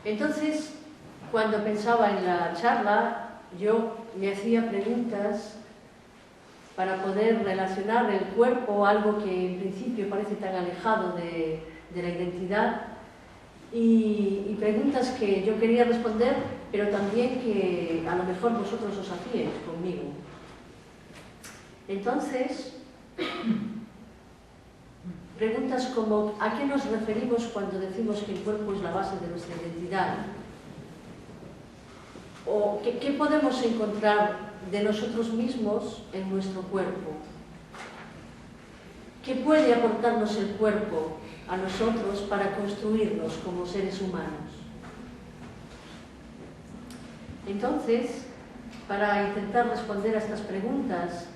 Entonces, cuando pensaba en la charla, yo me hacía preguntas para poder relacionar el cuerpo, algo que en principio parece tan alejado de la identidad, y preguntas que yo quería responder, pero también que a lo mejor vosotros os hacíais conmigo. Entonces, preguntas como ¿a qué nos referimos cuando decimos que el cuerpo es la base de nuestra identidad? ¿O qué podemos encontrar de nosotros mismos en nuestro cuerpo? ¿Qué puede aportarnos el cuerpo a nosotros para construirnos como seres humanos? Entonces, para intentar responder a estas preguntas,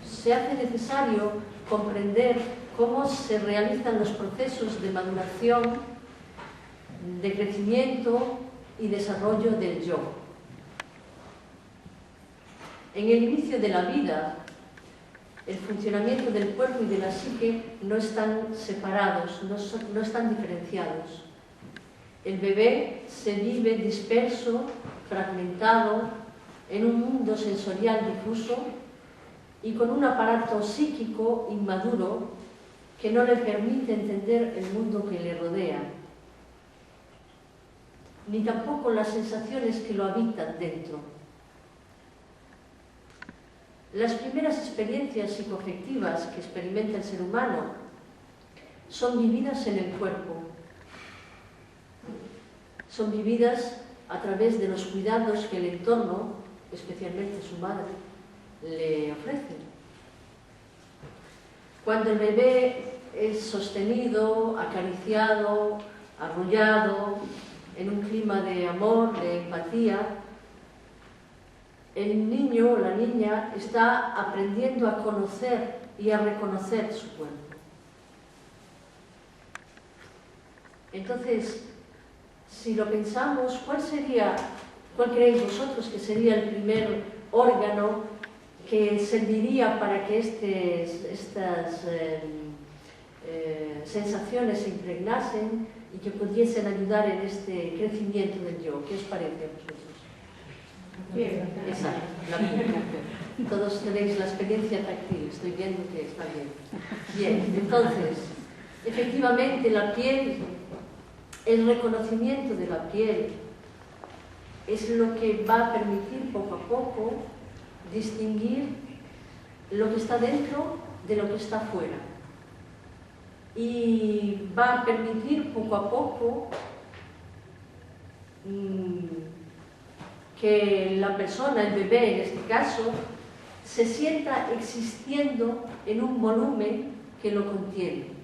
se hace necesario comprender cómo se realizan los procesos de maduración, de crecimiento y desarrollo del yo. En el inicio de la vida, el funcionamiento del cuerpo y de la psique no están separados, no están diferenciados. El bebé se vive disperso, fragmentado, en un mundo sensorial difuso y con un aparato psíquico inmaduro que no le permite entender el mundo que le rodea, ni tampoco las sensaciones que lo habitan dentro. Las primeras experiencias psicoafectivas que experimenta el ser humano son vividas en el cuerpo. Son vividas a través de los cuidados que el entorno, especialmente su madre, le ofrece. Cuando el bebé es sostenido, acariciado, arrullado, en un clima de amor, de empatía, el niño o la niña está aprendiendo a conocer y a reconocer su cuerpo. Entonces, si lo pensamos, ¿cuál creéis vosotros que sería el primer órgano que serviría para que estas sensaciones se impregnasen y que pudiesen ayudar en este crecimiento del yo? ¿Qué os parece a vosotros? Exacto, la piel. Todos tenéis la experiencia táctil, estoy viendo que está bien. Bien, entonces, efectivamente la piel, el reconocimiento de la piel es lo que va a permitir poco a poco distinguir lo que está dentro de lo que está fuera. Y va a permitir poco a poco que la persona, el bebé en este caso, se sienta existiendo en un volumen que lo contiene.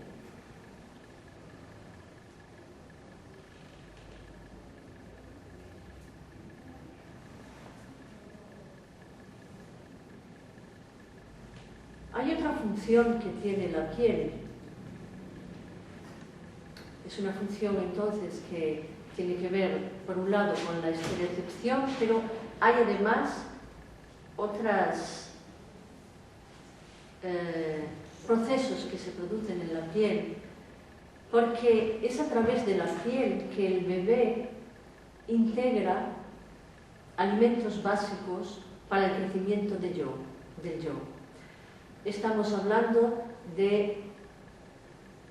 Hay otra función que tiene la piel. Es una función entonces que tiene que ver, por un lado, con la estereocepción, pero hay además otros procesos que se producen en la piel, porque es a través de la piel que el bebé integra alimentos básicos para el crecimiento del yo. Estamos hablando de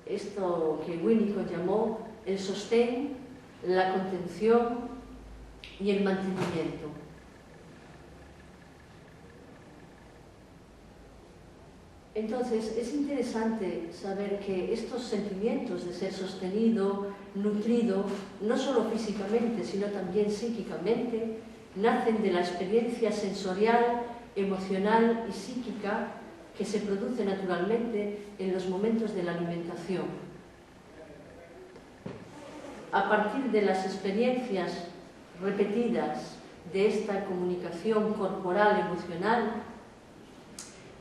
esto que Winnicott llamó el sostén, la contención y el mantenimiento. Entonces, es interesante saber que estos sentimientos de ser sostenido, nutrido, no solo físicamente, sino también psíquicamente, nacen de la experiencia sensorial, emocional y psíquica que se produce naturalmente en los momentos de la alimentación. A partir de las experiencias repetidas de esta comunicación corporal emocional,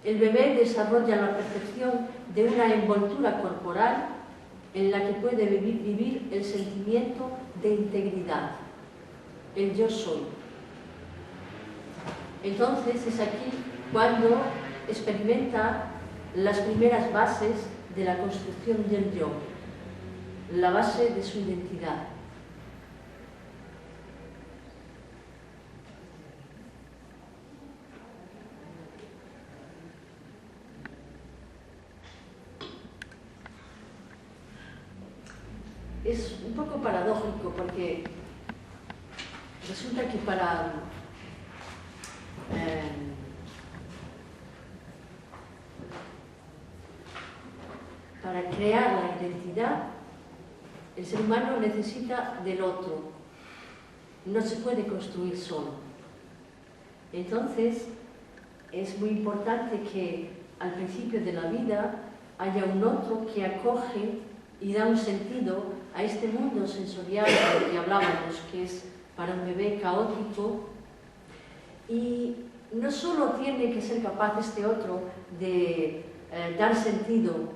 el bebé desarrolla la percepción de una envoltura corporal en la que puede vivir el sentimiento de integridad, el yo soy. Entonces es aquí cuando experimenta las primeras bases de la construcción del yo, la base de su identidad. Es un poco paradójico porque resulta que para crear la identidad, el ser humano necesita del otro, no se puede construir solo. Entonces, es muy importante que al principio de la vida haya un otro que acoge y da un sentido a este mundo sensorial del que hablábamos, que es para un bebé caótico, y no solo tiene que ser capaz este otro de dar sentido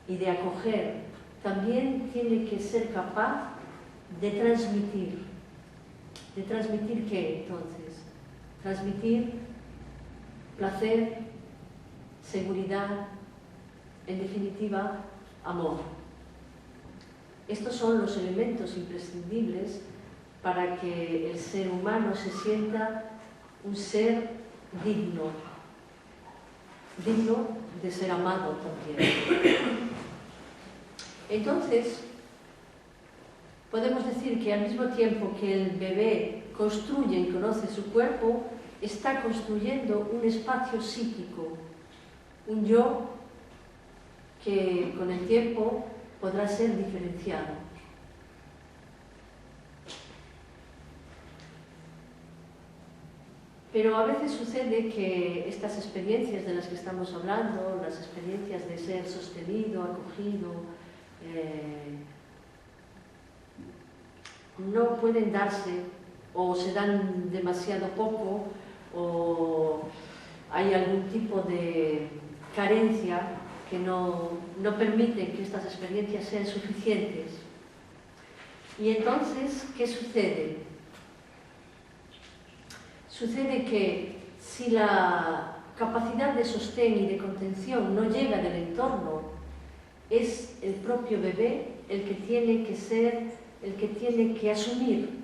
y de acoger, también tiene que ser capaz de transmitir. ¿De transmitir qué, entonces? Transmitir placer, seguridad, en definitiva, amor. Estos son los elementos imprescindibles para que el ser humano se sienta un ser digno, digno de ser amado también. Entonces, podemos decir que al mismo tiempo que el bebé construye y conoce su cuerpo, está construyendo un espacio psíquico, un yo que con el tiempo podrá ser diferenciado. Pero a veces sucede que estas experiencias de las que estamos hablando, las experiencias de ser sostenido, acogido, no pueden darse o se dan demasiado poco o hay algún tipo de carencia que no permiten que estas experiencias sean suficientes. Y entonces, ¿qué sucede? Sucede que si la capacidad de sostén y de contención no llega del entorno, es el propio bebé el que tiene que ser, el que tiene que asumir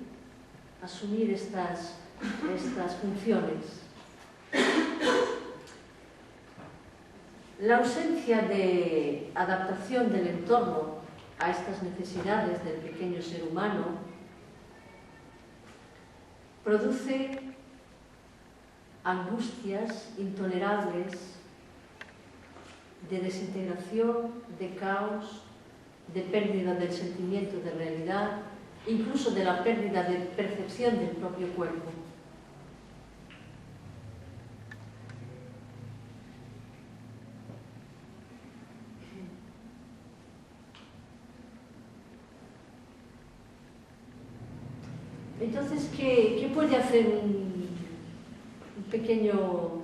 estas funciones. La ausencia de adaptación del entorno a estas necesidades del pequeño ser humano produce angustias intolerables de desintegración, de caos, de pérdida del sentimiento de realidad, incluso de la pérdida de percepción del propio cuerpo. Entonces, ¿qué puede hacer un pequeño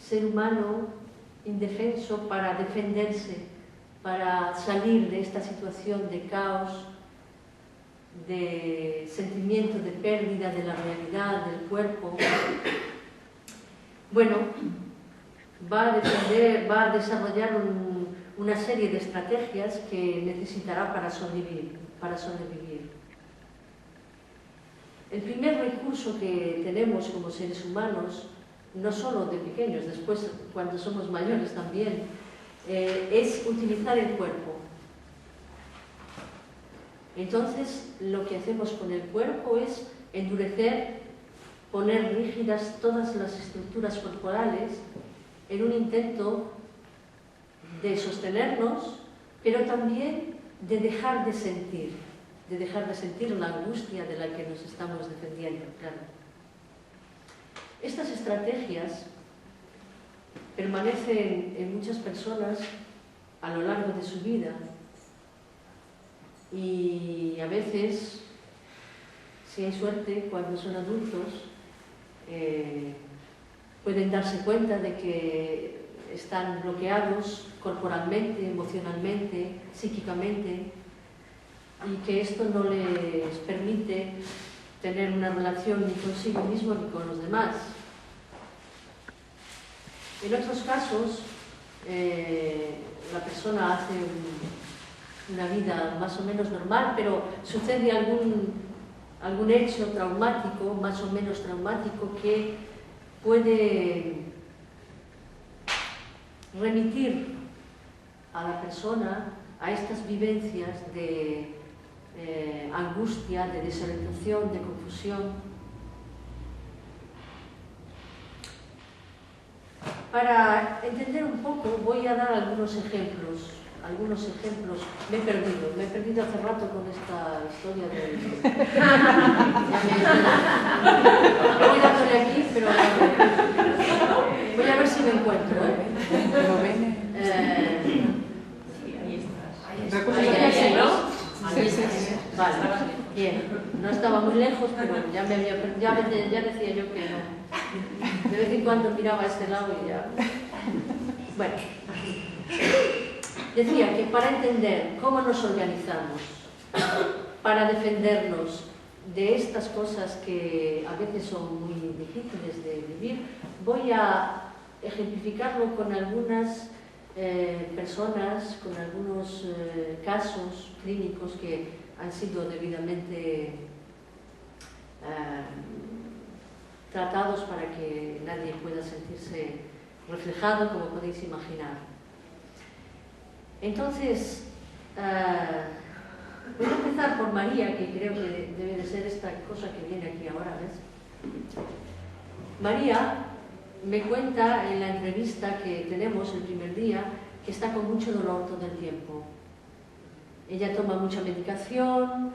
ser humano indefenso para defenderse, para salir de esta situación de caos, de sentimiento de pérdida de la realidad, del cuerpo? Bueno, va a desarrollar una serie de estrategias que necesitará para sobrevivir. El primer recurso que tenemos como seres humanos, no solo de pequeños, después cuando somos mayores también, es utilizar el cuerpo. Entonces, lo que hacemos con el cuerpo es endurecer, poner rígidas todas las estructuras corporales en un intento de sostenernos, pero también de dejar de sentir la angustia de la que nos estamos defendiendo, claro. Estas estrategias permanecen en muchas personas a lo largo de su vida y a veces, si hay suerte, cuando son adultos, pueden darse cuenta de que están bloqueados corporalmente, emocionalmente, psíquicamente, y que esto no les permite tener una relación ni consigo mismo ni con los demás. En otros casos, la persona hace una vida más o menos normal, pero sucede algún hecho traumático, más o menos traumático, que puede remitir a la persona a estas vivencias de angustia, de desorientación, de confusión. Para entender un poco voy a dar algunos ejemplos. Me he perdido hace rato con esta historia de... Voy dándole aquí, pero voy a ver si me encuentro. Vale, bien, no estaba muy lejos, pero ya decía yo que no. De vez en cuando miraba a este lado y ya... Bueno, decía que para entender cómo nos organizamos, para defendernos de estas cosas que a veces son muy difíciles de vivir, voy a ejemplificarlo con algunas personas, con algunos casos clínicos que han sido debidamente tratados para que nadie pueda sentirse reflejado, como podéis imaginar. Entonces, voy a empezar por María, que creo que debe de ser esta cosa que viene aquí ahora, ¿ves? María me cuenta en la entrevista que tenemos el primer día que está con mucho dolor todo el tiempo. Ella toma mucha medicación,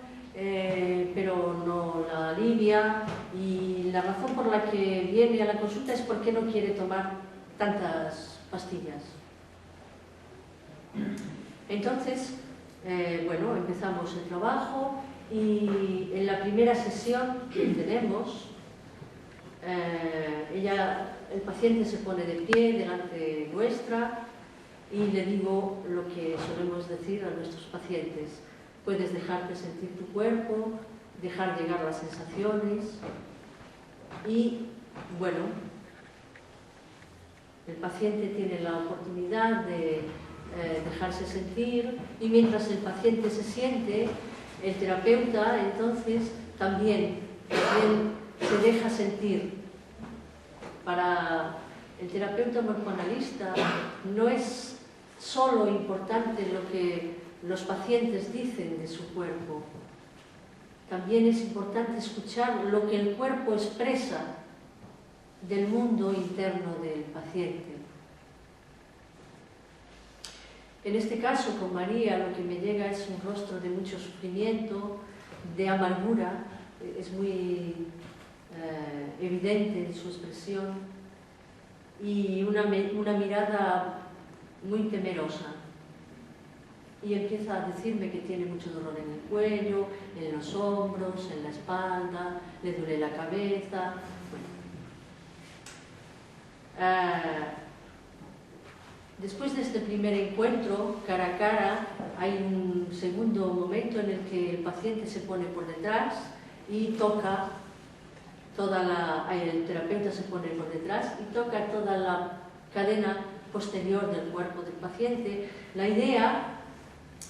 pero no la alivia, y la razón por la que viene a la consulta es porque no quiere tomar tantas pastillas. Entonces, bueno, empezamos el trabajo y en la primera sesión que tenemos, el paciente se pone de pie delante nuestra y le digo lo que solemos decir a nuestros pacientes: puedes dejarte sentir tu cuerpo, dejar llegar las sensaciones y, bueno, el paciente tiene la oportunidad de dejarse sentir, y mientras el paciente se siente, el terapeuta entonces también se deja sentir. Para el terapeuta morfoanalista no es solo importante lo que los pacientes dicen de su cuerpo, también es importante escuchar lo que el cuerpo expresa del mundo interno del paciente. En este caso, con María, lo que me llega es un rostro de mucho sufrimiento, de amargura, es muy evidente en su expresión, y una mirada muy temerosa. Y empieza a decirme que tiene mucho dolor en el cuello, en los hombros, en la espalda, le duele la cabeza. Después de este primer encuentro, cara a cara, hay un segundo momento en el que el paciente se pone por detrás y toca el terapeuta se pone por detrás y toca toda la cadena posterior del cuerpo del paciente. La idea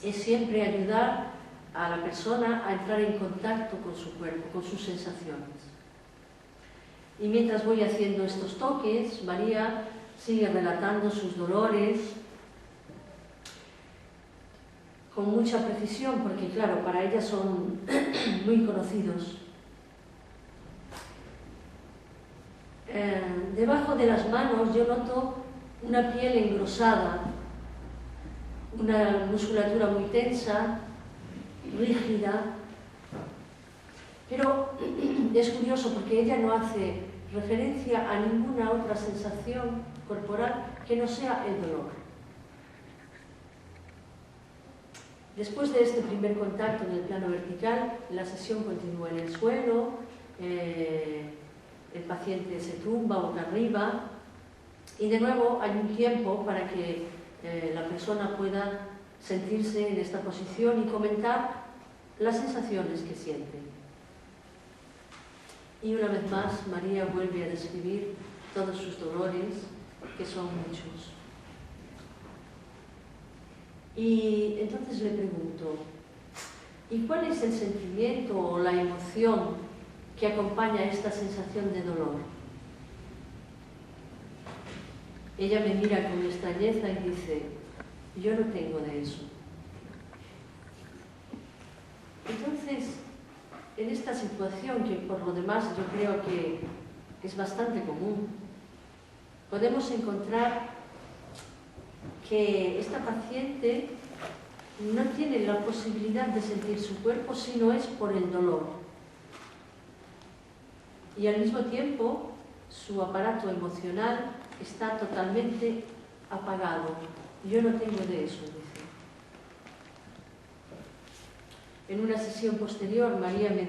es siempre ayudar a la persona a entrar en contacto con su cuerpo, con sus sensaciones. Y mientras voy haciendo estos toques, María sigue relatando sus dolores con mucha precisión, porque claro, para ella son muy conocidos. Debajo de las manos yo noto una piel engrosada, una musculatura muy tensa, rígida, pero es curioso porque ella no hace referencia a ninguna otra sensación corporal que no sea el dolor. Después de este primer contacto en el plano vertical, la sesión continúa en el suelo, el paciente se tumba boca arriba y de nuevo hay un tiempo para que la persona pueda sentirse en esta posición y comentar las sensaciones que siente. Y una vez más, María vuelve a describir todos sus dolores, que son muchos. Y entonces le pregunto, ¿y cuál es el sentimiento o la emoción que acompaña esta sensación de dolor? Ella me mira con extrañeza y dice, yo no tengo de eso. Entonces, en esta situación, que por lo demás yo creo que es bastante común, podemos encontrar que esta paciente no tiene la posibilidad de sentir su cuerpo si no es por el dolor. Y al mismo tiempo, su aparato emocional está totalmente apagado. Yo no tengo de eso, dice. En una sesión posterior, María me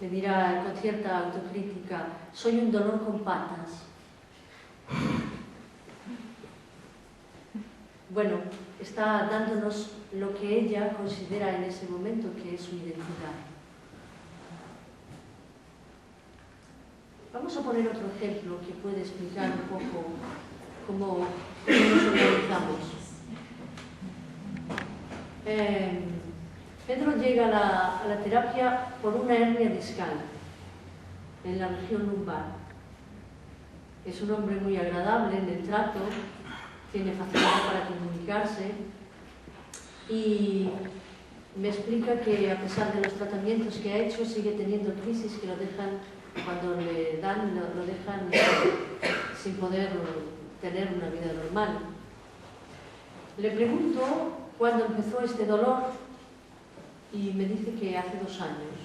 dirá con cierta autocrítica, soy un dolor con patas. Bueno, está dándonos lo que ella considera en ese momento que es su identidad. Vamos a poner otro ejemplo que puede explicar un poco cómo nos organizamos. Pedro llega a la terapia por una hernia discal en la región lumbar. Es un hombre muy agradable en el trato, tiene facilidad para comunicarse y me explica que a pesar de los tratamientos que ha hecho sigue teniendo crisis que lo dejan, cuando le dan, lo dejan sin poder tener una vida normal. Le pregunto cuándo empezó este dolor y me dice que hace 2 años.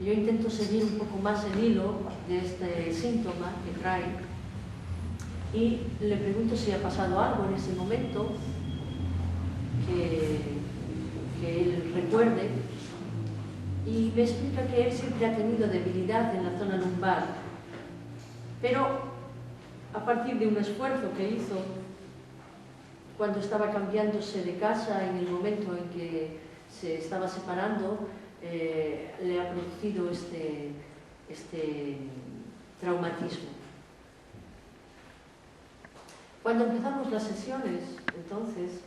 Yo intento seguir un poco más el hilo de este síntoma que trae y le pregunto si ha pasado algo en ese momento que él recuerde, y me explica que él siempre ha tenido debilidad en la zona lumbar, pero a partir de un esfuerzo que hizo cuando estaba cambiándose de casa, en el momento en que se estaba separando, le ha producido este traumatismo. Cuando empezamos las sesiones, entonces,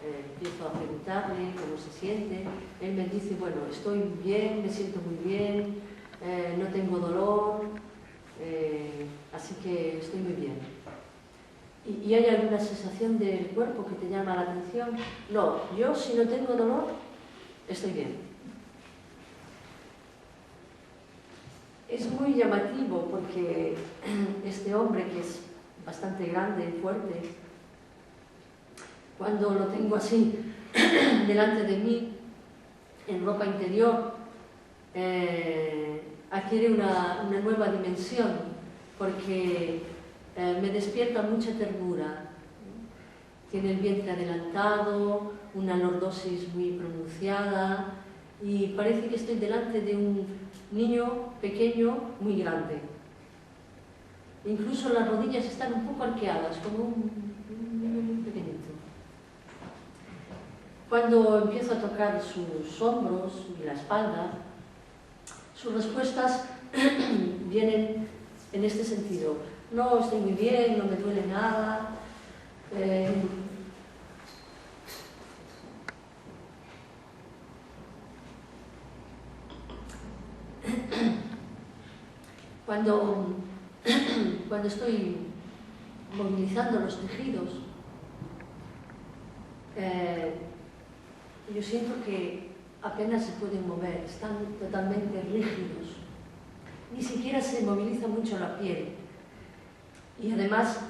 empiezo a preguntarle cómo se siente, él me dice, bueno, estoy bien, me siento muy bien, no tengo dolor, así que estoy muy bien. ¿Y hay alguna sensación del cuerpo que te llama la atención? No, yo si no tengo dolor, estoy bien. Es muy llamativo porque este hombre, que es bastante grande y fuerte, cuando lo tengo así delante de mí, en ropa interior, adquiere una nueva dimensión, porque me despierta mucha ternura. Tiene el vientre adelantado, una lordosis muy pronunciada y parece que estoy delante de un niño pequeño muy grande. Incluso las rodillas están un poco arqueadas, como un niño muy pequeñito. Cuando empiezo a tocar sus hombros y la espalda, sus respuestas vienen en este sentido. No, estoy muy bien, no me duele nada. Cuando estoy movilizando los tejidos, yo siento que apenas se pueden mover, están totalmente rígidos. Ni siquiera se moviliza mucho la piel. Y además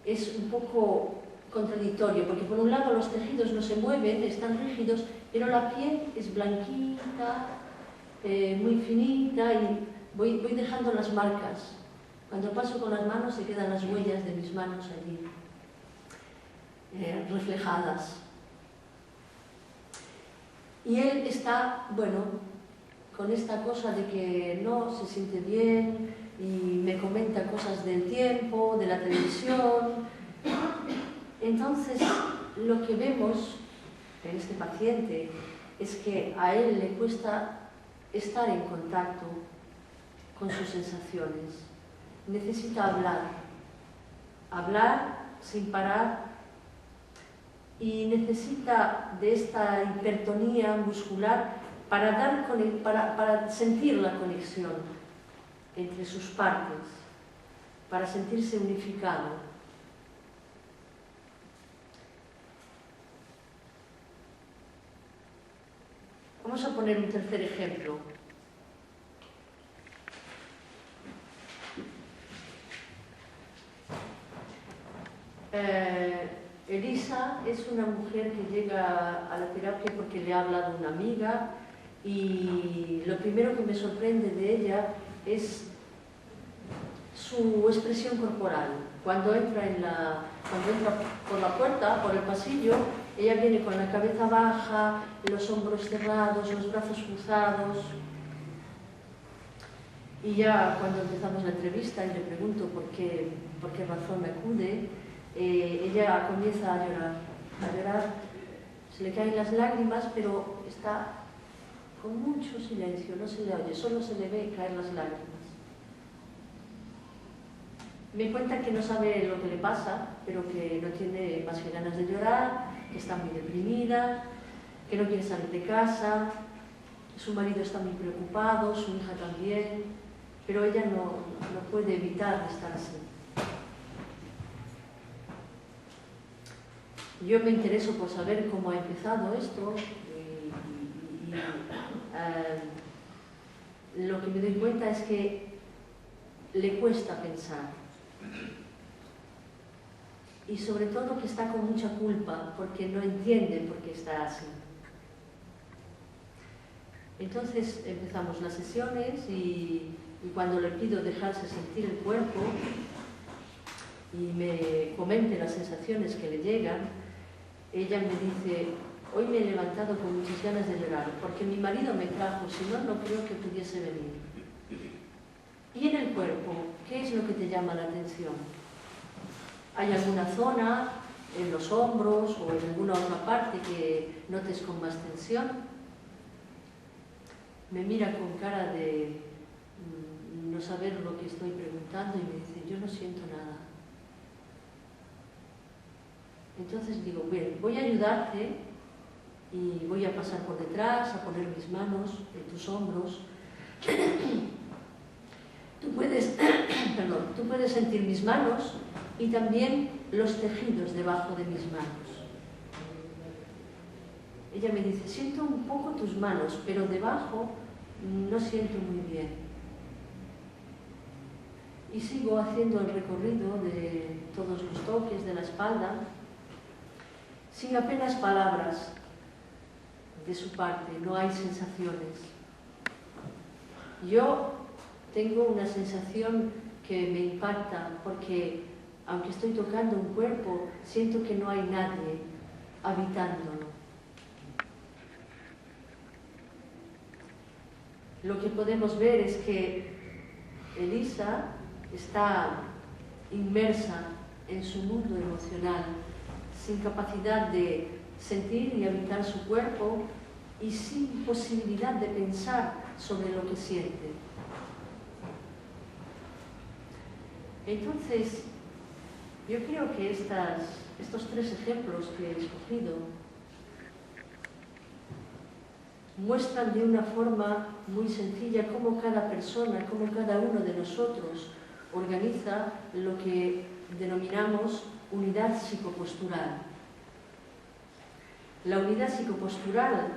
es un poco contradictorio, porque por un lado los tejidos no se mueven, están rígidos, pero la piel es blanquita, muy finita, y voy dejando las marcas. Cuando paso con las manos se quedan las huellas de mis manos allí, reflejadas. Y él está, bueno, con esta cosa de que no se siente bien y me comenta cosas del tiempo, de la televisión. Entonces, lo que vemos en este paciente es que a él le cuesta estar en contacto con sus sensaciones. Necesita hablar, hablar sin parar y necesita de esta hipertonía muscular para sentir la conexión entre sus partes, para sentirse unificado. Vamos a poner un tercer ejemplo. Elisa es una mujer que llega a la terapia porque le ha hablado una amiga y lo primero que me sorprende de ella es su expresión corporal. Cuando entra por la puerta, por el pasillo, ella viene con la cabeza baja, los hombros cerrados, los brazos cruzados. Y ya cuando empezamos la entrevista y le pregunto por qué razón acude, ella comienza a llorar, se le caen las lágrimas, pero está con mucho silencio, no se le oye, solo se le ve caer las lágrimas. Me cuenta que no sabe lo que le pasa, pero que no tiene más que ganas de llorar, que está muy deprimida, que no quiere salir de casa, su marido está muy preocupado, su hija también, pero ella no puede evitar estar así. Yo me intereso por saber cómo ha empezado esto y lo que me doy cuenta es que le cuesta pensar y sobre todo que está con mucha culpa porque no entiende por qué está así. Entonces empezamos las sesiones y cuando le pido dejarse sentir el cuerpo y me comente las sensaciones que le llegan, ella me dice: hoy me he levantado con muchas ganas de llorar porque mi marido me trajo, si no, no creo que pudiese venir. ¿Y en el cuerpo, qué es lo que te llama la atención? ¿Hay alguna zona, en los hombros o en alguna otra parte que notes con más tensión? Me mira con cara de no saber lo que estoy preguntando y me dice: yo no siento nada. Entonces digo: bien, voy a ayudarte y voy a pasar por detrás, a poner mis manos en tus hombros. Tú puedes sentir mis manos y también los tejidos debajo de mis manos. Ella me dice: siento un poco tus manos, pero debajo no siento muy bien. Y sigo haciendo el recorrido de todos los toques de la espalda, sin apenas palabras de su parte, no hay sensaciones. Yo tengo una sensación que me impacta porque, aunque estoy tocando un cuerpo, siento que no hay nadie habitándolo. Lo que podemos ver es que Elisa está inmersa en su mundo emocional, sin capacidad de sentir y habitar su cuerpo y sin posibilidad de pensar sobre lo que siente. Entonces, yo creo que estos tres ejemplos que he escogido muestran de una forma muy sencilla cómo cada persona, cómo cada uno de nosotros organiza lo que denominamos unidad psicopostural. La unidad psicopostural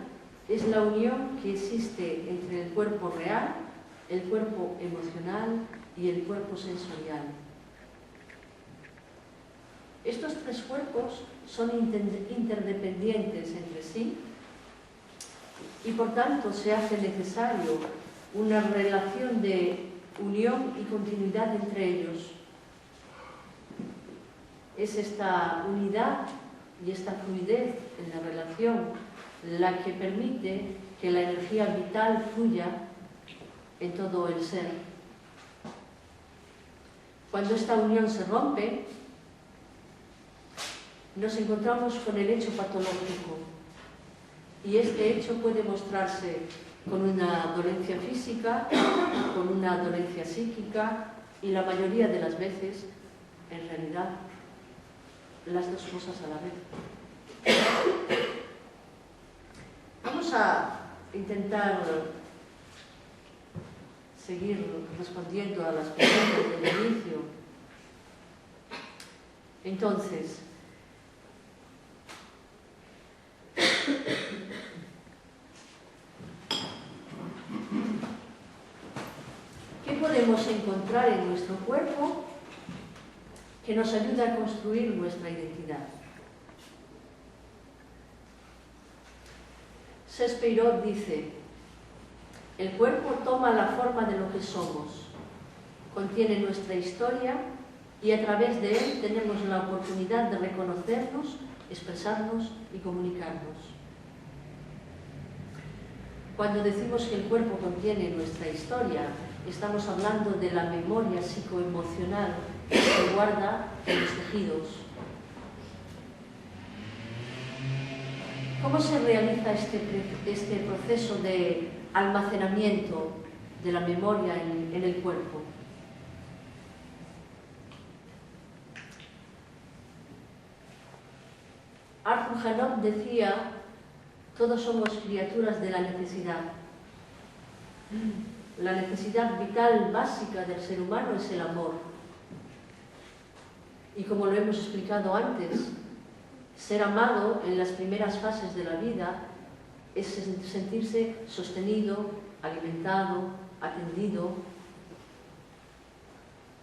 es la unión que existe entre el cuerpo real, el cuerpo emocional y el cuerpo sensorial. Estos tres cuerpos son interdependientes entre sí y por tanto se hace necesario una relación de unión y continuidad entre ellos. Es esta unidad y esta fluidez en la relación la que permite que la energía vital fluya en todo el ser. Cuando esta unión se rompe, nos encontramos con el hecho patológico y este hecho puede mostrarse con una dolencia física, con una dolencia psíquica y la mayoría de las veces en realidad, las dos cosas a la vez. Vamos a intentar seguir respondiendo a las preguntas del inicio. Entonces, ¿qué podemos encontrar en nuestro cuerpo que nos ayuda a construir nuestra identidad? Cespeirot dice: el cuerpo toma la forma de lo que somos, contiene nuestra historia y a través de él tenemos la oportunidad de reconocernos, expresarnos y comunicarnos. Cuando decimos que el cuerpo contiene nuestra historia, estamos hablando de la memoria psicoemocional que se guarda en los tejidos. ¿Cómo se realiza este proceso de almacenamiento de la memoria en el cuerpo? Arthur Janot decía: todos somos criaturas de la necesidad. La necesidad vital básica del ser humano es el amor. Y como lo hemos explicado antes, ser amado en las primeras fases de la vida es sentirse sostenido, alimentado, atendido.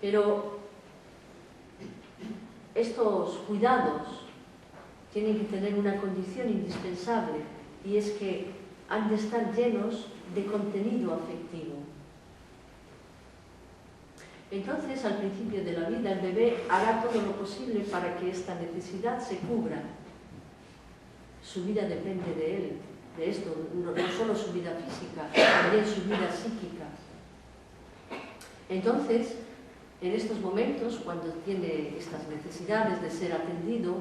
Pero estos cuidados tienen que tener una condición indispensable, y es que han de estar llenos de contenido afectivo. Entonces, al principio de la vida, el bebé hará todo lo posible para que esta necesidad se cubra. Su vida depende de él, de esto, no solo su vida física, también su vida psíquica. Entonces, en estos momentos, cuando tiene estas necesidades de ser atendido,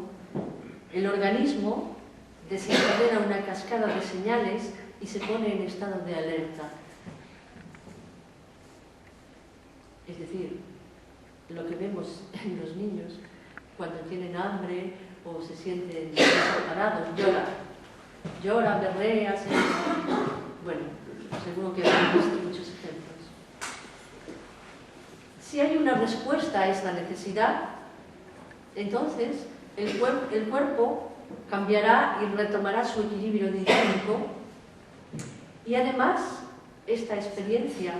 el organismo desencadena una cascada de señales y se pone en estado de alerta. Es decir, lo que vemos en los niños cuando tienen hambre o se sienten desamparados, llora, berrea, bueno, seguro que han visto muchos ejemplos. Si hay una respuesta a esta necesidad, entonces el cuerpo cambiará y retomará su equilibrio dinámico, y además esta experiencia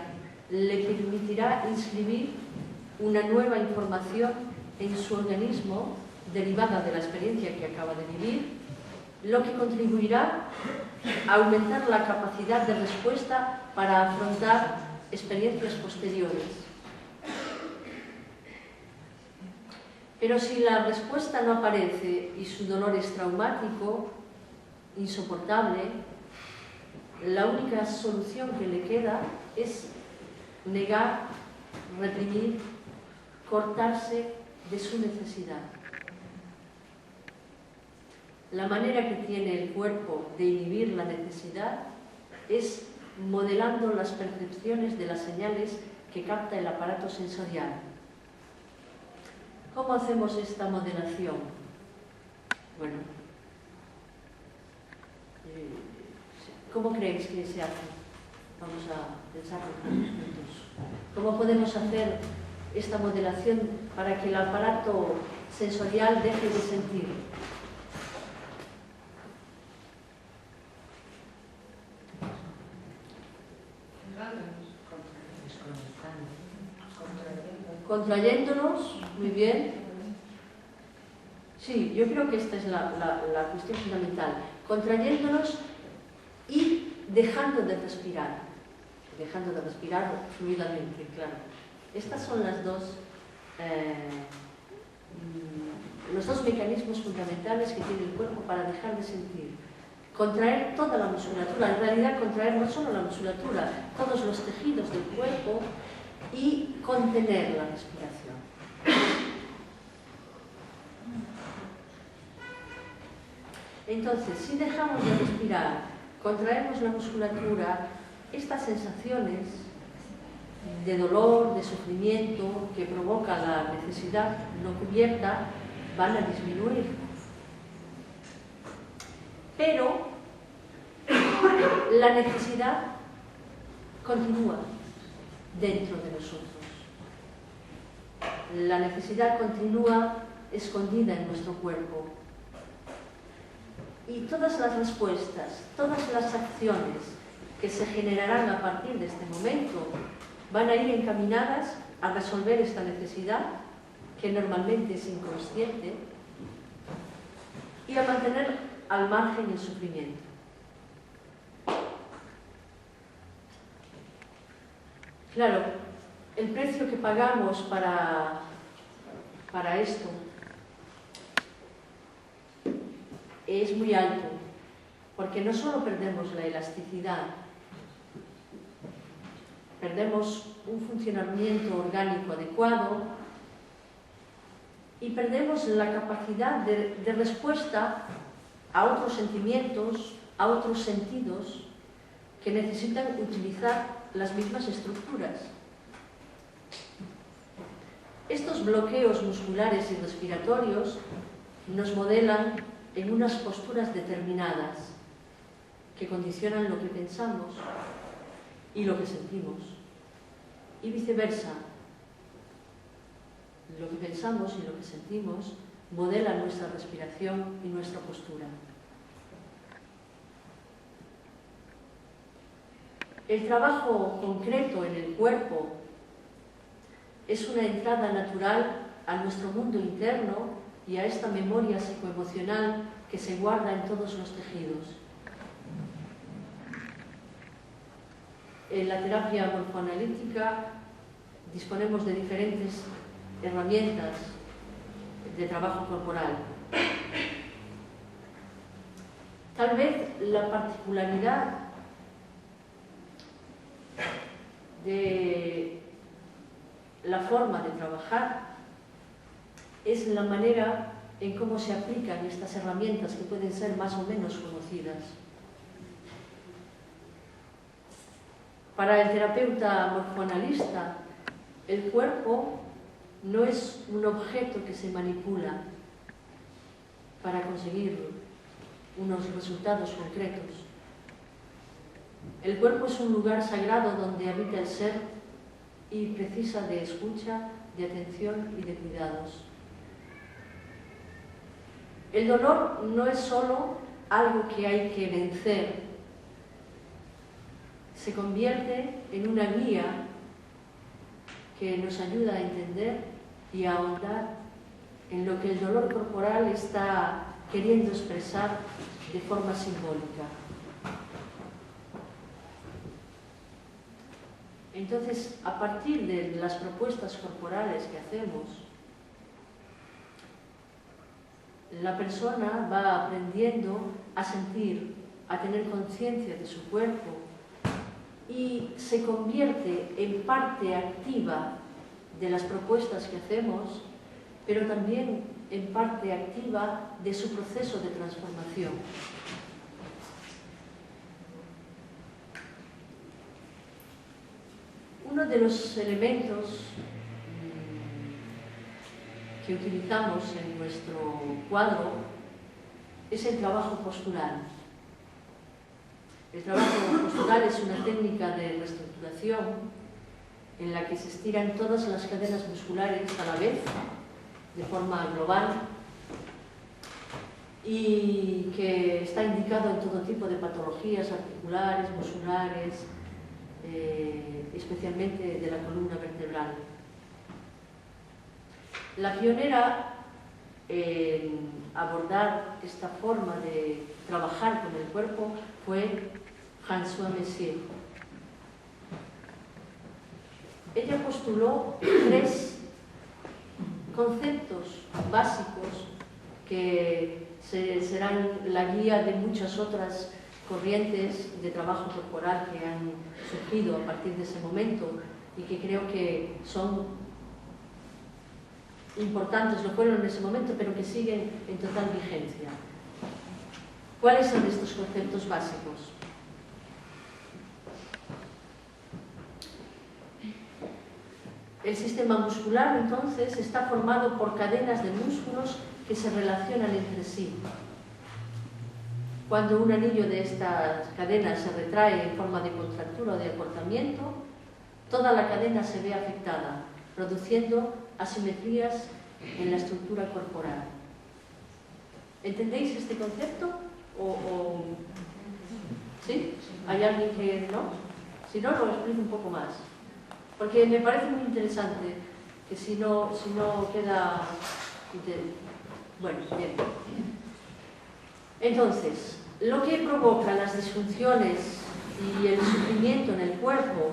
le permitirá inscribir una nueva información en su organismo derivada de la experiencia que acaba de vivir, lo que contribuirá a aumentar la capacidad de respuesta para afrontar experiencias posteriores. Pero si la respuesta no aparece y su dolor es traumático, insoportable, la única solución que le queda es negar, reprimir, cortarse de su necesidad. La manera que tiene el cuerpo de inhibir la necesidad es modelando las percepciones de las señales que capta el aparato sensorial. ¿Cómo hacemos esta modelación? Bueno, ¿cómo creéis que se hace? Vamos a pensarlo juntos. ¿Cómo podemos hacer esta modelación para que el aparato sensorial deje de sentir? Contrayéndonos, muy bien. Sí, yo creo que esta es la cuestión fundamental. Contrayéndonos y dejando de respirar fluidamente, claro. Estas son los dos mecanismos fundamentales que tiene el cuerpo para dejar de sentir. Contraer toda la musculatura, en realidad contraer no solo la musculatura, todos los tejidos del cuerpo, y contener la respiración. Entonces, si dejamos de respirar, contraemos la musculatura, estas sensaciones de dolor, de sufrimiento que provoca la necesidad no cubierta van a disminuir. Pero la necesidad continúa dentro de nosotros. La necesidad continúa escondida en nuestro cuerpo. Y todas las respuestas, todas las acciones que se generarán a partir de este momento van a ir encaminadas a resolver esta necesidad, que normalmente es inconsciente, y a mantener al margen el sufrimiento. Claro, el precio que pagamos para esto es muy alto, porque no solo perdemos la elasticidad, perdemos un funcionamiento orgánico adecuado y perdemos la capacidad de respuesta a otros sentimientos, a otros sentidos que necesitan utilizar las mismas estructuras. Estos bloqueos musculares y respiratorios nos modelan en unas posturas determinadas que condicionan lo que pensamos y lo que sentimos, y viceversa. Lo que pensamos y lo que sentimos modelan nuestra respiración y nuestra postura. El trabajo concreto en el cuerpo es una entrada natural a nuestro mundo interno y a esta memoria psicoemocional que se guarda en todos los tejidos. En la terapia morfoanalítica disponemos de diferentes herramientas de trabajo corporal. Tal vez la particularidad de la forma de trabajar es la manera en cómo se aplican estas herramientas que pueden ser más o menos conocidas. Para el terapeuta morfoanalista, el cuerpo no es un objeto que se manipula para conseguir unos resultados concretos. El cuerpo es un lugar sagrado donde habita el ser y precisa de escucha, de atención y de cuidados. El dolor no es solo algo que hay que vencer, se convierte en una guía que nos ayuda a entender y a ahondar en lo que el dolor corporal está queriendo expresar de forma simbólica. Entonces, a partir de las propuestas corporales que hacemos, la persona va aprendiendo a sentir, a tener conciencia de su cuerpo y se convierte en parte activa de las propuestas que hacemos, pero también en parte activa de su proceso de transformación. Uno de los elementos que utilizamos en nuestro cuadro es el trabajo postural. El trabajo postural es una técnica de reestructuración en la que se estiran todas las cadenas musculares a la vez, de forma global, y que está indicado en todo tipo de patologías articulares, musculares, especialmente de la columna vertebral. La pionera en abordar esta forma de trabajar con el cuerpo fue Françoise Messier. Ella postuló 3 conceptos básicos que serán la guía de muchas otras corrientes de trabajo corporal que han surgido a partir de ese momento y que creo que son importantes, lo fueron en ese momento, pero que siguen en total vigencia. ¿Cuáles son estos conceptos básicos? El sistema muscular, entonces, está formado por cadenas de músculos que se relacionan entre sí. Cuando un anillo de estas cadenas se retrae en forma de contractura o de acortamiento, toda la cadena se ve afectada, produciendo asimetrías en la estructura corporal. ¿Entendéis este concepto? ¿Sí? ¿Hay alguien que no? Si no, lo explico un poco más. Porque me parece muy interesante que si no queda... Bueno, bien. Entonces, lo que provoca las disfunciones y el sufrimiento en el cuerpo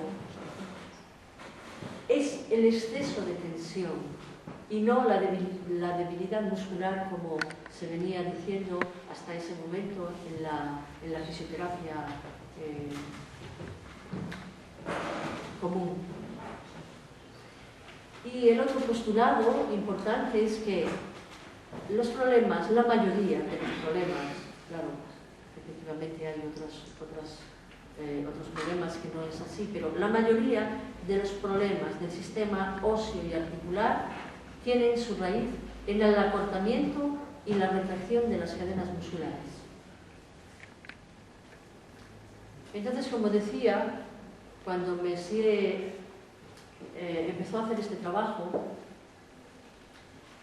es el exceso de tensión y no la debilidad muscular, como se venía diciendo hasta ese momento en la fisioterapia común. Y el otro postulado importante es que los problemas, la mayoría de los problemas, claro, efectivamente hay otros problemas que no es así, pero la mayoría de los problemas del sistema óseo y articular tienen su raíz en el acortamiento y la retracción de las cadenas musculares. Entonces, como decía, cuando Messier empezó a hacer este trabajo,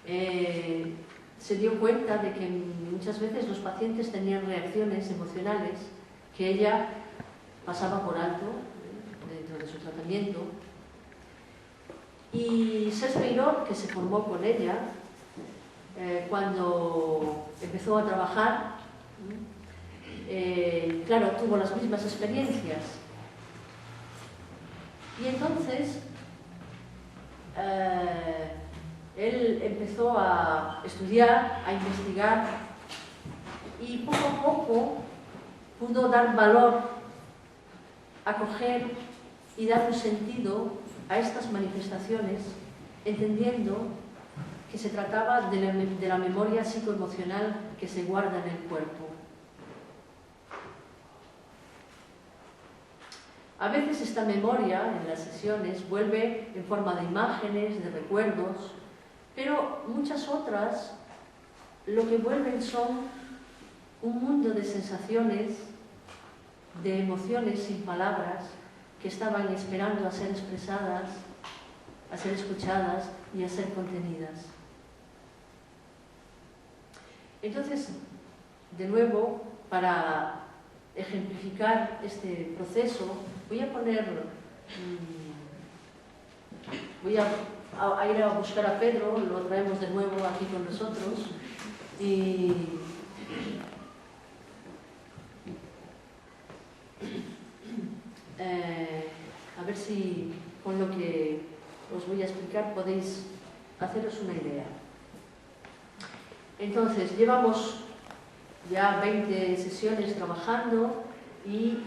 se dio cuenta de que muchas veces los pacientes tenían reacciones emocionales que ella pasaba por alto dentro de su tratamiento. Y Serge Peyrot, que se formó con ella, cuando empezó a trabajar, claro, tuvo las mismas experiencias. Y entonces él empezó a estudiar, a investigar, y poco a poco pudo dar valor, acoger y dar un sentido a estas manifestaciones, entendiendo que se trataba de la memoria psicoemocional que se guarda en el cuerpo. A veces esta memoria en las sesiones vuelve en forma de imágenes, de recuerdos, pero muchas otras lo que vuelven son un mundo de sensaciones, de emociones sin palabras que estaban esperando a ser expresadas, a ser escuchadas y a ser contenidas. Entonces, de nuevo, para ejemplificar este proceso, voy a ir a buscar a Pedro, lo traemos de nuevo aquí con nosotros, y a ver si con lo que os voy a explicar podéis haceros una idea. Entonces, llevamos ya 20 sesiones trabajando y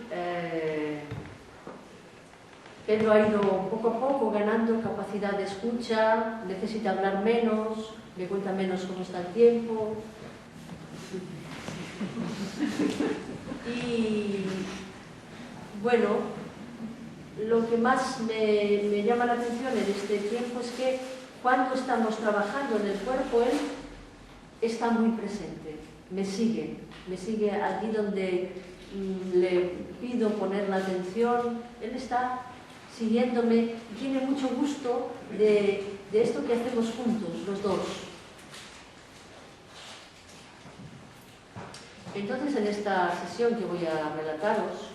Pedro ha ido poco a poco ganando capacidad de escucha, necesita hablar menos, me cuenta menos cómo está el tiempo. Y bueno, lo que más me llama la atención en este tiempo es que cuando estamos trabajando en el cuerpo, él está muy presente, me sigue allí donde le pido poner la atención, él está siguiéndome y tiene mucho gusto de esto que hacemos juntos, los dos. Entonces, en esta sesión que voy a relataros,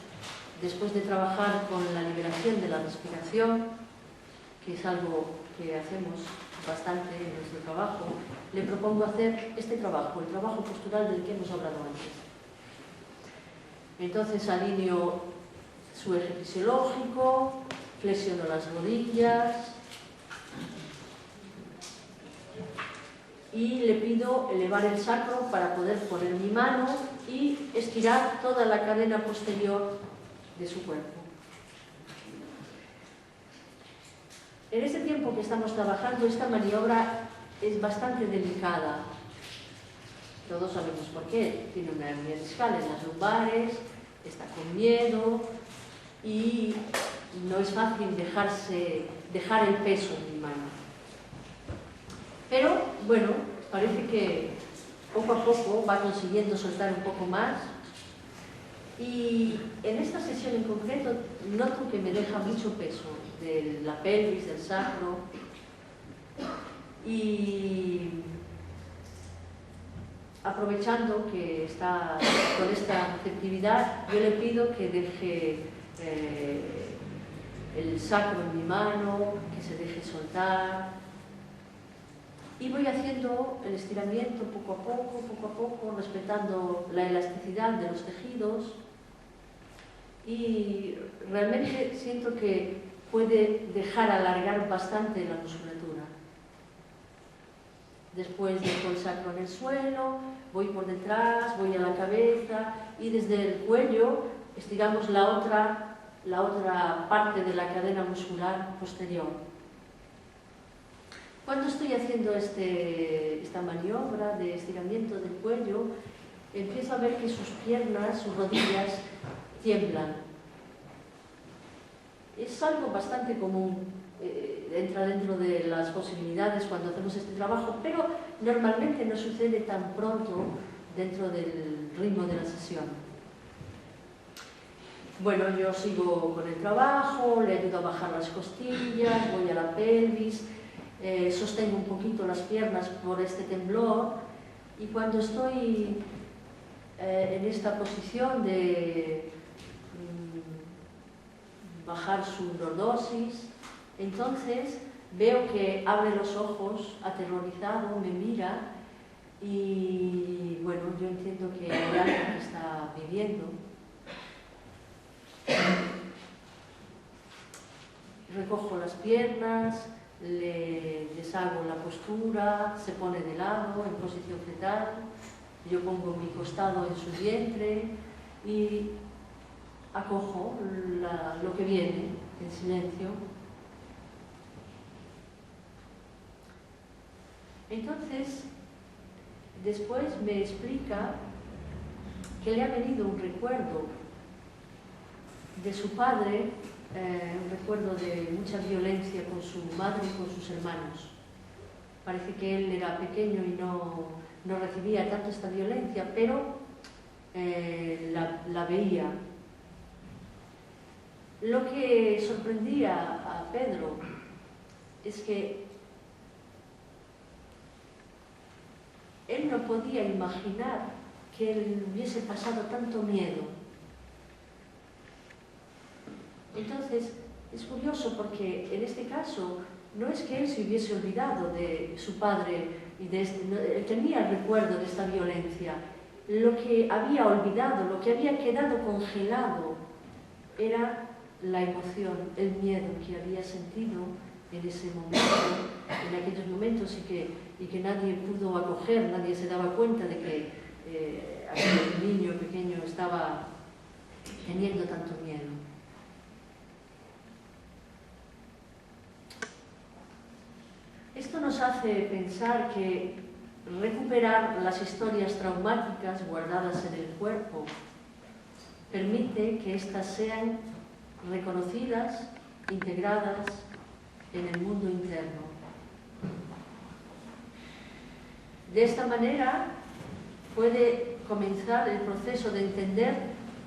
después de trabajar con la liberación de la respiración, que es algo que hacemos bastante en nuestro trabajo, le propongo hacer este trabajo, el trabajo postural del que hemos hablado antes. Entonces alineo su eje fisiológico, flexiono las rodillas y le pido elevar el sacro para poder poner mi mano y estirar toda la cadena posterior de su cuerpo. En este tiempo que estamos trabajando, esta maniobra es bastante delicada. Todos sabemos por qué. Tiene una hernia discal en las lumbares, está con miedo y no no es fácil dejar el peso en mi mano. Pero, bueno, parece que poco a poco va consiguiendo soltar un poco más. Y en esta sesión en concreto noto que me deja mucho peso de la pelvis, del sacro. Y aprovechando que está con esta receptividad, yo le pido que deje el sacro en mi mano, que se deje soltar. Y voy haciendo el estiramiento poco a poco, respetando la elasticidad de los tejidos. Y realmente siento que puede dejar alargar bastante la musculatura. Después dejo el sacro en el suelo, voy por detrás, voy a la cabeza y desde el cuello estiramos la otra parte de la cadena muscular posterior. Cuando estoy haciendo esta maniobra de estiramiento del cuello, empiezo a ver que sus piernas, sus rodillas, tiemblan. Es algo bastante común, entra dentro de las posibilidades cuando hacemos este trabajo, pero normalmente no sucede tan pronto dentro del ritmo de la sesión. Bueno, yo sigo con el trabajo, le ayudo a bajar las costillas, voy a la pelvis, sostengo un poquito las piernas por este temblor y cuando estoy en esta posición de bajar su lordosis, entonces veo que abre los ojos, aterrorizado, me mira y bueno, yo entiendo que hay algo que está viviendo. Recojo las piernas, le deshago la postura, se pone de lado en posición fetal, yo pongo mi costado en su vientre y acojo lo que viene en silencio. Entonces, después me explica que le ha venido un recuerdo de su padre, un recuerdo de mucha violencia con su madre y con sus hermanos. Parece que él era pequeño y no recibía tanto esta violencia, pero la veía. Lo que sorprendía a Pedro es que él no podía imaginar que él hubiese pasado tanto miedo. Entonces, es curioso porque en este caso no es que él se hubiese olvidado de su padre y él tenía el recuerdo de esta violencia. Lo que había olvidado, lo que había quedado congelado era la emoción, el miedo que había sentido en ese momento, en aquellos momentos y que nadie pudo acoger, nadie se daba cuenta de que aquel niño pequeño estaba teniendo tanto miedo. Esto nos hace pensar que recuperar las historias traumáticas guardadas en el cuerpo permite que éstas sean reconocidas, integradas en el mundo interno. De esta manera puede comenzar el proceso de entender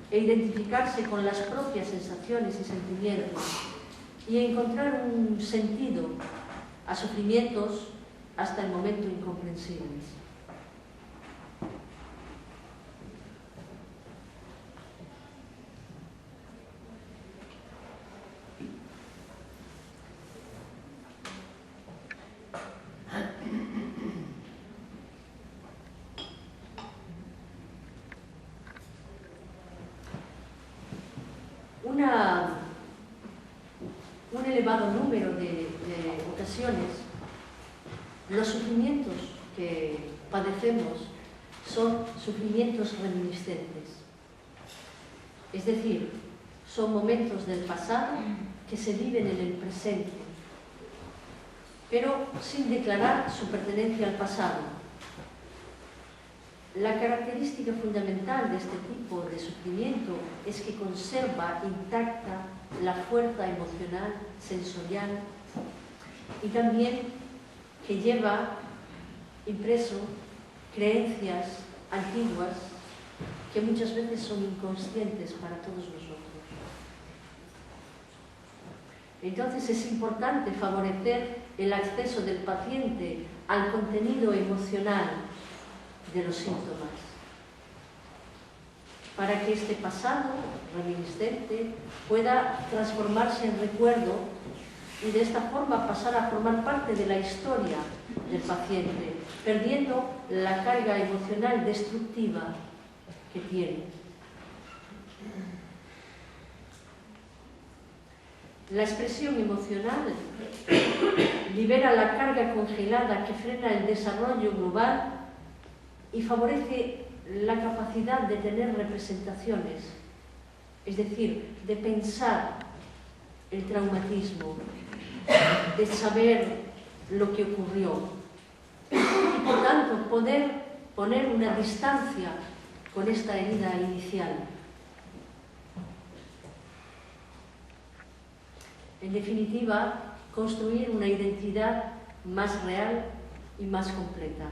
e identificarse con las propias sensaciones y sentimientos y encontrar un sentido a sufrimientos hasta el momento incomprensibles. Un elevado número de ocasiones, los sufrimientos que padecemos son sufrimientos reminiscentes. Es decir, son momentos del pasado que se viven en el presente, pero sin declarar su pertenencia al pasado. La característica fundamental de este tipo de sufrimiento es que conserva intacta la fuerza emocional, sensorial, y también que lleva impreso creencias antiguas que muchas veces son inconscientes para todos nosotros. Entonces es importante favorecer el acceso del paciente al contenido emocional de los síntomas, para que este pasado reminiscente pueda transformarse en recuerdo y de esta forma pasar a formar parte de la historia del paciente, perdiendo la carga emocional destructiva que tiene. La expresión emocional libera la carga congelada que frena el desarrollo global y favorece la capacidad de tener representaciones, es decir, de pensar el traumatismo, de saber lo que ocurrió y, por tanto, poder poner una distancia con esta herida inicial. En definitiva, construir una identidad más real y más completa.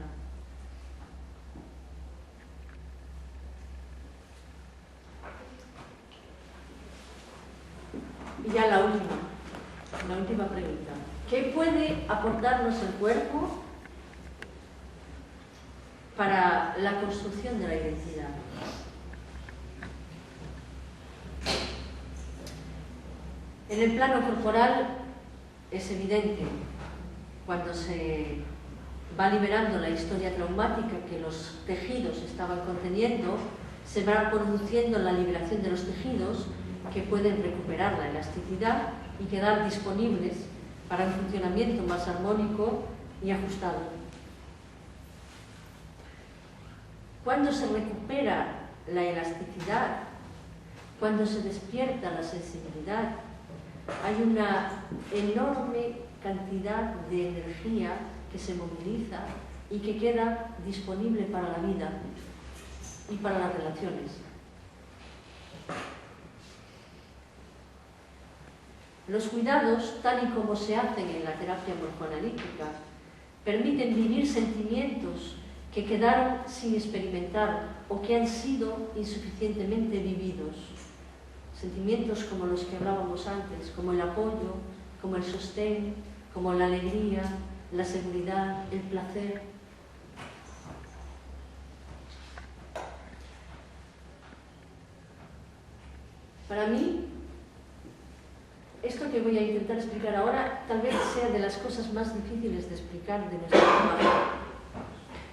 Y ya la última pregunta. ¿Qué puede aportarnos el cuerpo para la construcción de la identidad? En el plano corporal es evidente, cuando se va liberando la historia traumática que los tejidos estaban conteniendo, se va produciendo la liberación de los tejidos que pueden recuperar la elasticidad y quedar disponibles para un funcionamiento más armónico y ajustado. Cuando se recupera la elasticidad, cuando se despierta la sensibilidad, hay una enorme cantidad de energía que se moviliza y que queda disponible para la vida y para las relaciones. Los cuidados, tal y como se hacen en la terapia morfoanalítica, permiten vivir sentimientos que quedaron sin experimentar o que han sido insuficientemente vividos. Sentimientos como los que hablábamos antes, como el apoyo, como el sostén, como la alegría, la seguridad, el placer. Para mí, esto que voy a intentar explicar ahora tal vez sea de las cosas más difíciles de explicar de nuestro trabajo,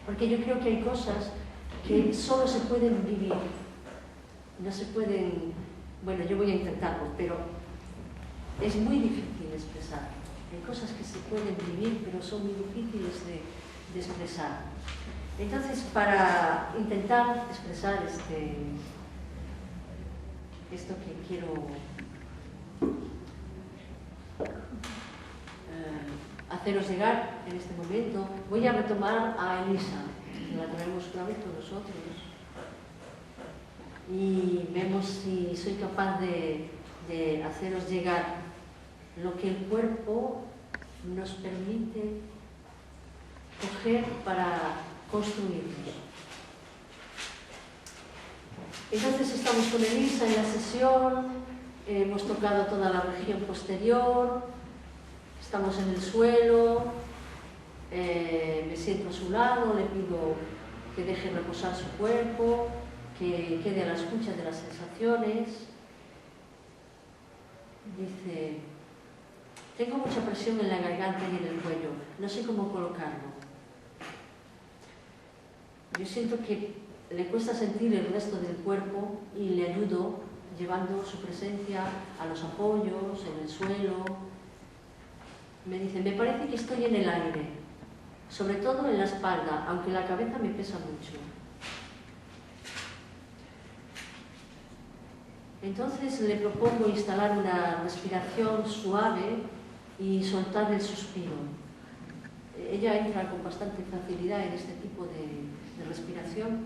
porque yo creo que hay cosas que solo se pueden vivir, no se pueden, bueno, yo voy a intentarlo, pero es muy difícil expresar. Hay cosas que se pueden vivir, pero son muy difíciles de expresar. Entonces, para intentar expresar esto que quiero haceros llegar en este momento, voy a retomar a Elisa, que la traemos otra vez con nosotros, y vemos si soy capaz de haceros llegar lo que el cuerpo nos permite coger para construirnos. Entonces estamos con Elisa en la sesión, hemos tocado toda la región posterior, estamos en el suelo, me siento a su lado, le pido que deje reposar su cuerpo, que quede a la escucha de las sensaciones. Dice: tengo mucha presión en la garganta y en el cuello, no sé cómo colocarlo. Yo siento que le cuesta sentir el resto del cuerpo y le ayudo llevando su presencia a los apoyos, en el suelo. Me dice: me parece que estoy en el aire, sobre todo en la espalda, aunque la cabeza me pesa mucho. Entonces le propongo instalar una respiración suave y soltar el suspiro. Ella entra con bastante facilidad en este tipo de respiración.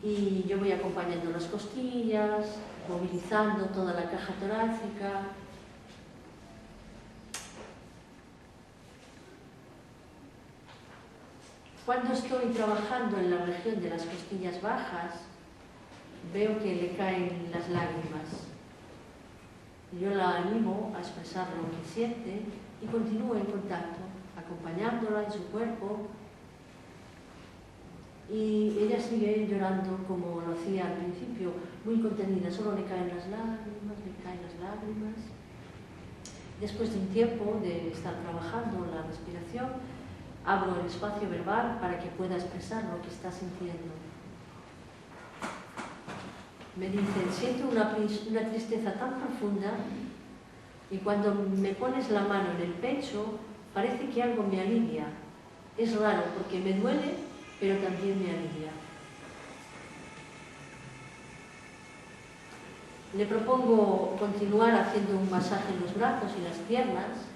y yo voy acompañando las costillas, movilizando toda la caja torácica. Cuando estoy trabajando en la región de las costillas bajas, veo que le caen las lágrimas. Yo la animo a expresar lo que siente y continúo en contacto, acompañándola en su cuerpo. Y ella sigue llorando como lo hacía al principio, muy contenida, solo le caen las lágrimas, le caen las lágrimas. Después de un tiempo de estar trabajando la respiración, abro el espacio verbal para que pueda expresar lo que está sintiendo. Me dice, siento una tristeza tan profunda y cuando me pones la mano en el pecho parece que algo me alivia. Es raro porque me duele, pero también me alivia. Le propongo continuar haciendo un masaje en los brazos y las piernas.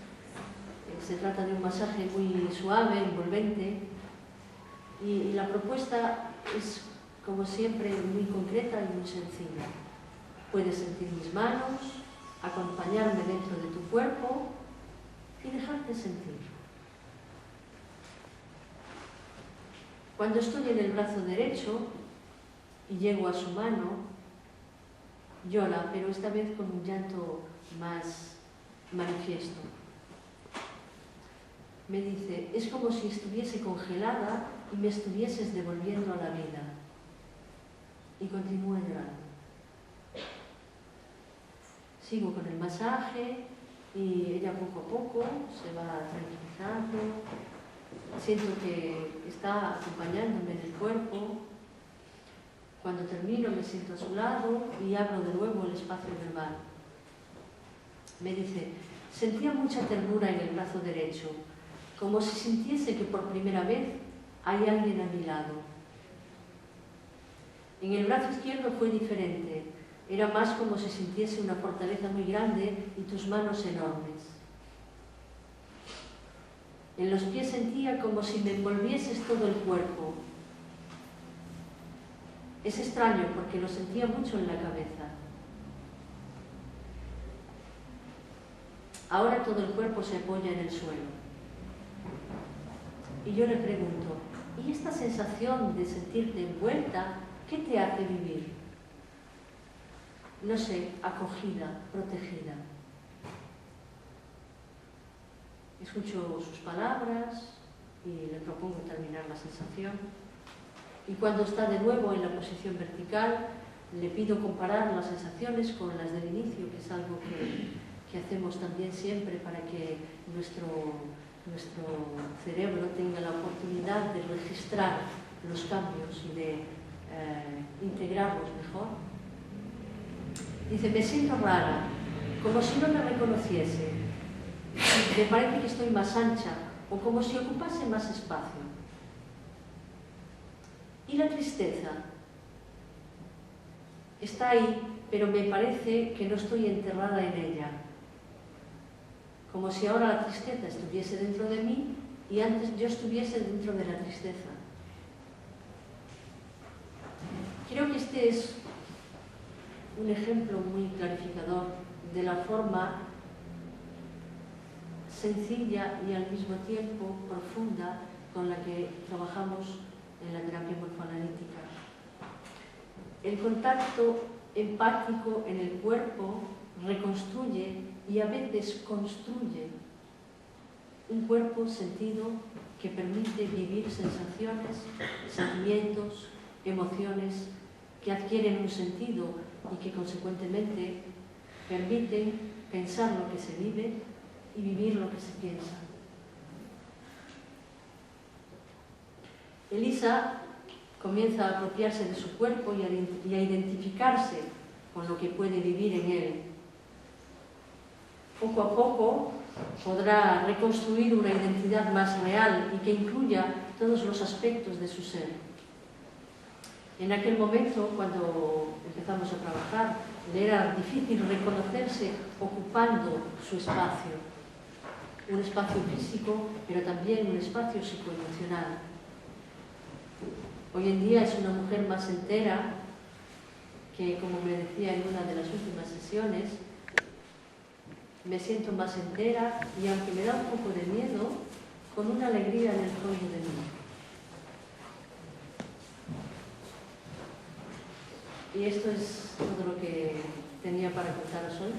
Se trata de un masaje muy suave, envolvente, y la propuesta es, como siempre, muy concreta y muy sencilla. Puedes sentir mis manos, acompañarme dentro de tu cuerpo y dejarte sentir. Cuando estoy en el brazo derecho y llego a su mano, llora, pero esta vez con un llanto más manifiesto. Me dice, es como si estuviese congelada y me estuvieses devolviendo a la vida. Y continúa llorando. Sigo con el masaje y ella poco a poco se va tranquilizando. Siento que está acompañándome en el cuerpo. Cuando termino me siento a su lado y abro de nuevo el espacio verbal. Me dice, sentía mucha ternura en el brazo derecho, como si sintiese que por primera vez hay alguien a mi lado. En el brazo izquierdo fue diferente, era más como si sintiese una fortaleza muy grande y tus manos enormes. En los pies sentía como si me envolvieses todo el cuerpo. Es extraño porque lo sentía mucho en la cabeza. Ahora todo el cuerpo se apoya en el suelo. Y yo le pregunto, ¿y esta sensación de sentirte envuelta, qué te hace vivir? No sé, acogida, protegida. Escucho sus palabras y le propongo terminar la sensación. Y cuando está de nuevo en la posición vertical, le pido comparar las sensaciones con las del inicio, que es algo que hacemos también siempre para que nuestro cerebro tenga la oportunidad de registrar los cambios y de integrarlos mejor. Dice, me siento rara, como si no me reconociese. Me parece que estoy más ancha o como si ocupase más espacio. ¿Y la tristeza? Está ahí, pero me parece que no estoy enterrada en ella. Como si ahora la tristeza estuviese dentro de mí y antes yo estuviese dentro de la tristeza. Creo que este es un ejemplo muy clarificador de la forma sencilla y al mismo tiempo profunda con la que trabajamos en la terapia morfoanalítica. El contacto empático en el cuerpo reconstruye y a veces construye un cuerpo sentido que permite vivir sensaciones, sentimientos, emociones que adquieren un sentido y que consecuentemente permiten pensar lo que se vive y vivir lo que se piensa. Elisa comienza a apropiarse de su cuerpo y a identificarse con lo que puede vivir en él. Poco a poco podrá reconstruir una identidad más real y que incluya todos los aspectos de su ser. En aquel momento, cuando empezamos a trabajar, le era difícil reconocerse ocupando su espacio. Un espacio físico, pero también un espacio psicoemocional. Hoy en día es una mujer más entera, que como me decía en una de las últimas sesiones, me siento más entera y aunque me da un poco de miedo, con una alegría en el fondo de mí. Y esto es todo lo que tenía para contaros hoy.